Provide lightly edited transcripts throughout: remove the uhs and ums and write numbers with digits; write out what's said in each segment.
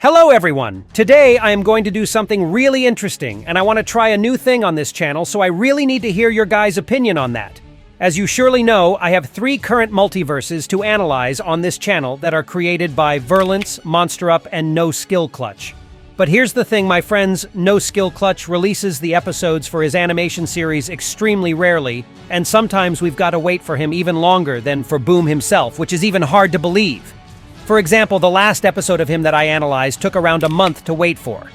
Hello everyone! Today I am going to do something really interesting, and I want to try a new thing on this channel, so I really need to hear your guys' opinion on that. As you surely know, I have 3 current multiverses to analyze on this channel that are created by Virulence, MonsterUp, and No Skill Clutch. But here's the thing, my friends, No Skill Clutch releases the episodes for his animation series extremely rarely, and sometimes we've got to wait for him even longer than for Boom himself, which is even hard to believe. For example, the last episode of him that I analyzed took around a month to wait for.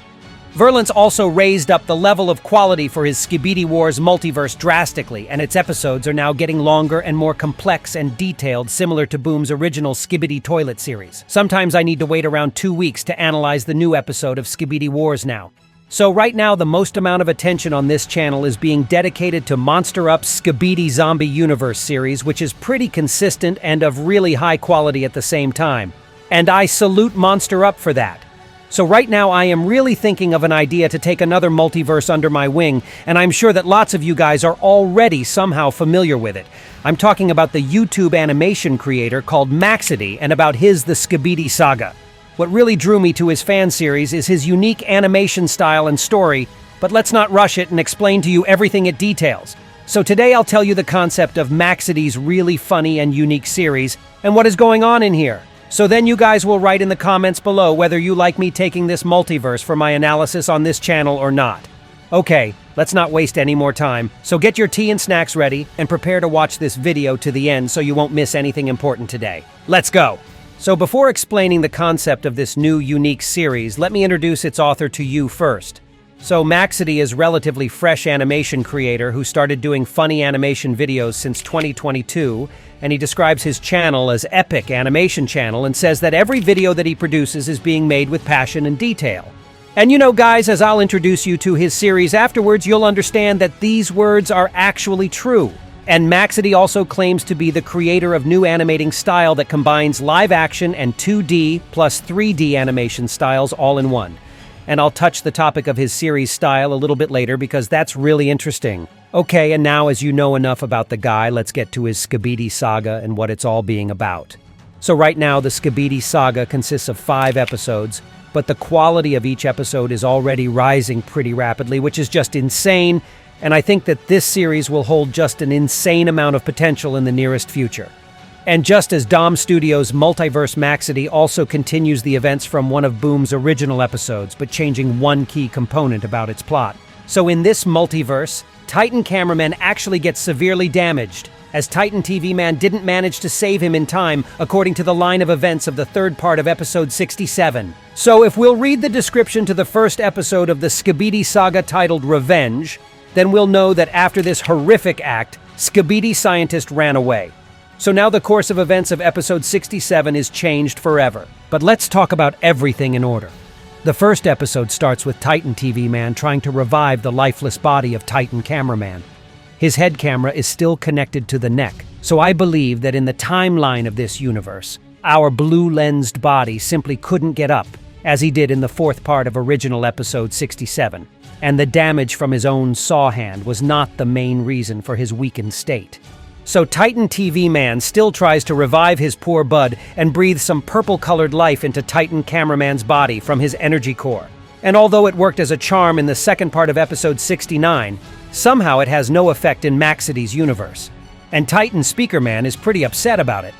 Virulence also raised up the level of quality for his Skibidi Wars multiverse drastically, and its episodes are now getting longer and more complex and detailed, similar to Boom's original Skibidi Toilet series. Sometimes I need to wait around 2 weeks to analyze the new episode of Skibidi Wars now. So right now, the most amount of attention on this channel is being dedicated to MonsterUp's Skibidi Zombie Universe series, which is pretty consistent and of really high quality at the same time. And I salute MonsterUp for that. So right now I am really thinking of an idea to take another multiverse under my wing, and I'm sure that lots of you guys are already somehow familiar with it. I'm talking about the YouTube animation creator called Maxedy and about his The Skibidi Saga. What really drew me to his fan series is his unique animation style and story, but let's not rush it and explain to you everything it details. So today I'll tell you the concept of Maxedy's really funny and unique series and what is going on in here. So then you guys will write in the comments below whether you like me taking this multiverse for my analysis on this channel or not. Okay, let's not waste any more time, so get your tea and snacks ready and prepare to watch this video to the end so you won't miss anything important today. Let's go! So before explaining the concept of this new unique series, let me introduce its author to you first. So Maxedy is a relatively fresh animation creator who started doing funny animation videos since 2022, and he describes his channel as Epic Animation Channel and says that every video that he produces is being made with passion and detail. And you know guys, as I'll introduce you to his series afterwards, you'll understand that these words are actually true. And Maxedy also claims to be the creator of new animating style that combines live action and 2D plus 3D animation styles all in one. And I'll touch the topic of his series style a little bit later because that's really interesting. Okay, and now as you know enough about the guy, let's get to his Skibidi Saga and what it's all being about. So right now, the Skibidi Saga consists of 5 episodes, but the quality of each episode is already rising pretty rapidly, which is just insane, and I think that this series will hold just an insane amount of potential in the nearest future. And just as Dom Studios' Multiverse Maxedy also continues the events from one of Boom's original episodes, but changing one key component about its plot. So in this multiverse, Titan Cameraman actually gets severely damaged, as Titan TV Man didn't manage to save him in time, according to the line of events of the 3rd part of episode 67. So if we'll read the description to the first episode of the Skibidi Saga titled Revenge, then we'll know that after this horrific act, Skibidi Scientist ran away. So now the course of events of episode 67 is changed forever. But let's talk about everything in order. The first episode starts with Titan TV Man trying to revive the lifeless body of Titan Cameraman. His head camera is still connected to the neck, so I believe that in the timeline of this universe, our blue-lensed body simply couldn't get up, as he did in the 4th part of original episode 67. And the damage from his own saw hand was not the main reason for his weakened state. So Titan TV Man still tries to revive his poor bud and breathe some purple-colored life into Titan Cameraman's body from his energy core. And although it worked as a charm in the 2nd part of episode 69, somehow it has no effect in Maxedy's universe. And Titan Speakerman is pretty upset about it.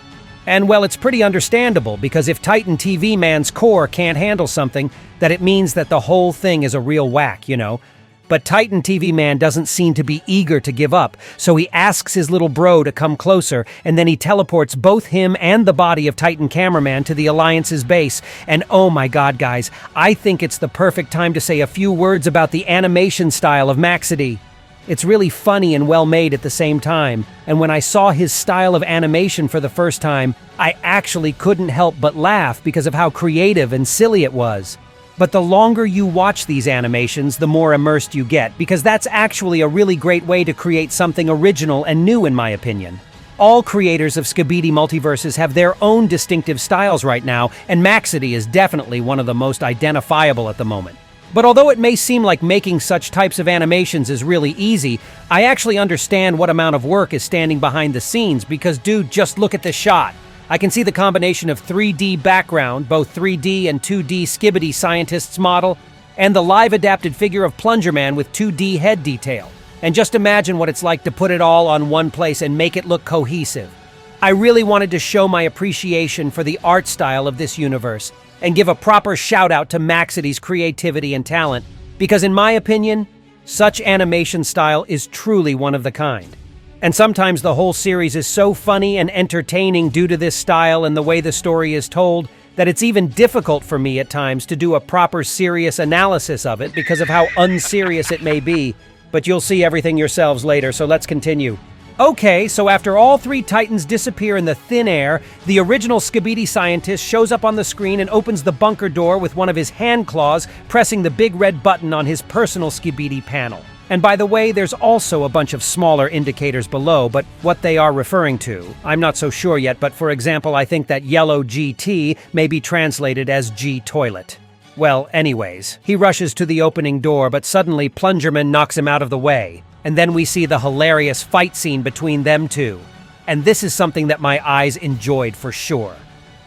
And well, it's pretty understandable, because if Titan TV Man's core can't handle something, that it means that the whole thing is a real whack, you know? But Titan TV Man doesn't seem to be eager to give up, so he asks his little bro to come closer, and then he teleports both him and the body of Titan Cameraman to the Alliance's base. And oh my god, guys, I think it's the perfect time to say a few words about the animation style of Maxedy. It's really funny and well made at the same time, and when I saw his style of animation for the first time, I actually couldn't help but laugh because of how creative and silly it was. But the longer you watch these animations, the more immersed you get, because that's actually a really great way to create something original and new, in my opinion. All creators of Skibidi multiverses have their own distinctive styles right now, and Maxedy is definitely one of the most identifiable at the moment. But although it may seem like making such types of animations is really easy, I actually understand what amount of work is standing behind the scenes, because dude, just look at this shot. I can see the combination of 3D background, both 3D and 2D Skibidi Scientist's model, and the live adapted figure of Plunger Man with 2D head detail. And just imagine what it's like to put it all on one place and make it look cohesive. I really wanted to show my appreciation for the art style of this universe and give a proper shout out to Maxedy's creativity and talent, because in my opinion, such animation style is truly one of the kind. And sometimes the whole series is so funny and entertaining due to this style and the way the story is told that it's even difficult for me at times to do a proper serious analysis of it because of how unserious it may be, but you'll see everything yourselves later, so let's continue. Okay, so after all three Titans disappear in the thin air, the original Skibidi Scientist shows up on the screen and opens the bunker door with one of his hand claws, pressing the big red button on his personal Skibidi panel. And by the way, there's also a bunch of smaller indicators below, but what they are referring to, I'm not so sure yet, but for example, I think that yellow GT may be translated as G toilet. Well, anyways, he rushes to the opening door, but suddenly Plungerman knocks him out of the way. And then we see the hilarious fight scene between them two. And this is something that my eyes enjoyed for sure.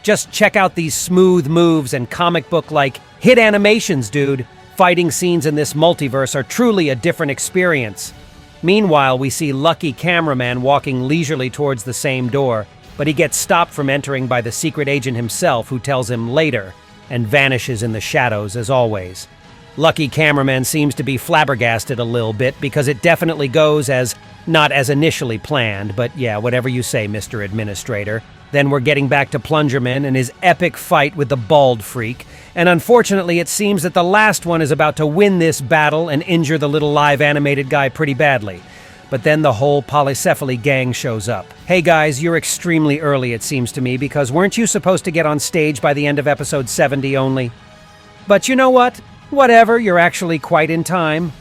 Just check out these smooth moves and comic book-like hit animations, dude. Fighting scenes in this multiverse are truly a different experience. Meanwhile, we see Lucky Cameraman walking leisurely towards the same door, but he gets stopped from entering by the secret agent himself, who tells him later, and vanishes in the shadows as always. Lucky Cameraman seems to be flabbergasted a little bit because it definitely goes as, not as initially planned, but yeah, whatever you say, Mr. Administrator. Then we're getting back to Plungerman and his epic fight with the bald freak, and unfortunately it seems that the last one is about to win this battle and injure the little live animated guy pretty badly. But then the whole Polycephaly gang shows up. Hey guys, you're extremely early it seems to me, because weren't you supposed to get on stage by the end of episode 70 only? But you know what? Whatever, you're actually quite in time.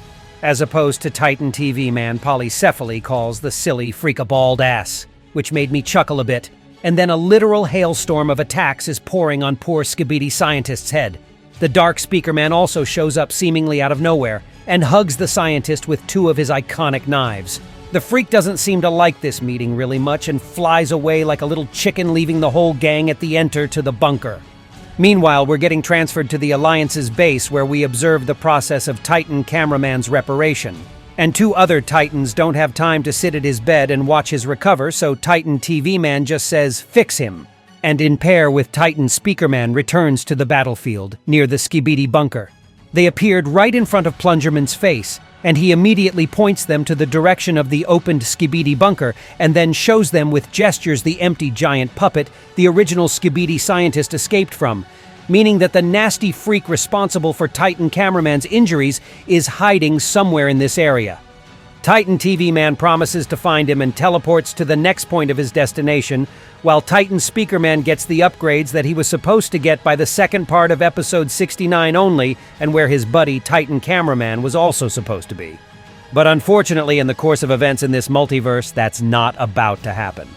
As opposed to Titan TVman Polycephaly calls the silly freak-a-bald ass, which made me chuckle a bit. And then a literal hailstorm of attacks is pouring on poor Skibidi Scientist's head. The dark speakerman also shows up seemingly out of nowhere and hugs the scientist with two of his iconic knives. The freak doesn't seem to like this meeting really much and flies away like a little chicken, leaving the whole gang at the enter to the bunker. Meanwhile, we're getting transferred to the Alliance's base where we observe the process of Titan Cameraman's reparation. And two other Titans don't have time to sit at his bed and watch his recover, so Titan TV Man just says, "Fix him." And in pair with Titan Speakerman returns to the battlefield, near the Skibidi bunker. They appeared right in front of Plungerman's face, and he immediately points them to the direction of the opened Skibidi bunker, and then shows them with gestures the empty giant puppet the original Skibidi Scientist escaped from, meaning that the nasty freak responsible for Titan Cameraman's injuries is hiding somewhere in this area. Titan TV Man promises to find him and teleports to the next point of his destination, while Titan Speakerman gets the upgrades that he was supposed to get by the second part of episode 69 only, and where his buddy Titan Cameraman was also supposed to be. But unfortunately, in the course of events in this multiverse, that's not about to happen.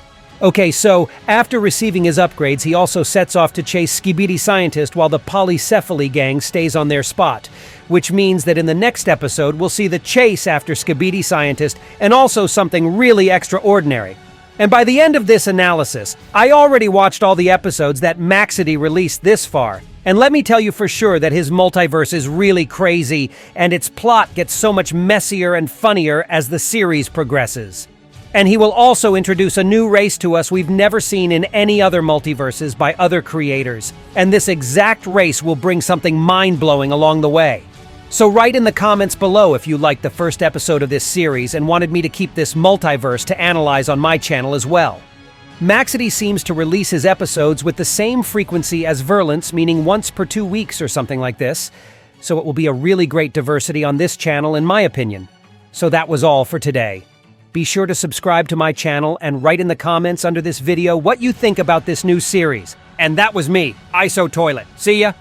Okay, so after receiving his upgrades, he also sets off to chase Skibidi Scientist while the Polycephaly gang stays on their spot, which means that in the next episode we'll see the chase after Skibidi Scientist and also something really extraordinary. And by the end of this analysis, I already watched all the episodes that Maxedy released this far, and let me tell you for sure that his multiverse is really crazy and its plot gets so much messier and funnier as the series progresses. And he will also introduce a new race to us we've never seen in any other multiverses by other creators. And this exact race will bring something mind-blowing along the way. So write in the comments below if you liked the first episode of this series and wanted me to keep this multiverse to analyze on my channel as well. Maxedy seems to release his episodes with the same frequency as Virulence, meaning once per 2 weeks or something like this. So it will be a really great diversity on this channel in my opinion. So that was all for today. Be sure to subscribe to my channel and write in the comments under this video what you think about this new series. And that was me, ISO Toilet. See ya!